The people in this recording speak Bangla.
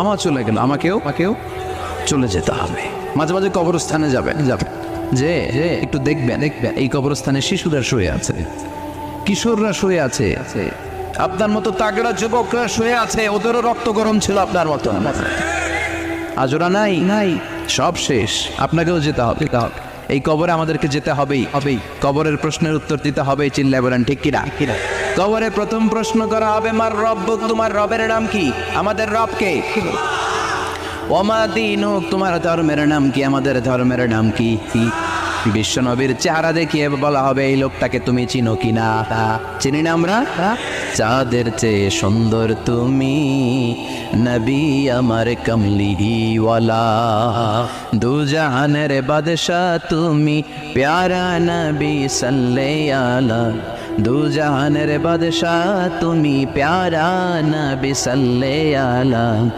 আমার চলে গেল, আমাকেও চলে যেতে হবে। মাঝে মাঝে কবরস্থানে যাবেন যে একটু দেখবেন এই কবরস্থানে শিশুরা শুয়ে আছে, কিশোররা শুয়ে আছে, আপনার মতো তাগড়া যুবকরা শুয়ে আছে, ওদেরও রক্ত গরম ছিল আপনার মতো। আজরা নাই, সব শেষ। আপনাকেও যেতে হবে। এই কবরে আমাদেরকে যেতে হবেই। কবরের প্রশ্নের উত্তর দিতে হবে, চিল্লায় বলেন ঠিক কিনা? কবরে প্রথম প্রশ্ন করা হবে, মার রব্বুক, তোমার রবের নাম কি? আমাদের রব কে? ওমা দীনুক, তোমার ধর্মের নাম কি? আমাদের ধর্মের নাম কি? বিশ্বনবীর চেহারা দেখিয়ে বলা হবে, এই লোকটাকে তুমি চিনো কিনা? চিনি না আমরা? চাঁদের চেয়ে সুন্দর তুমি, নবী আমার কমলিওয়ালা, দু জাহানের বাদশা তুমি, প্যারা নবী সাল্লাল্লাহু আলাইহি, দু জাহানের বাদশা তুমি, প্যারা নবী সাল্লাল্লাহু আলাইহি।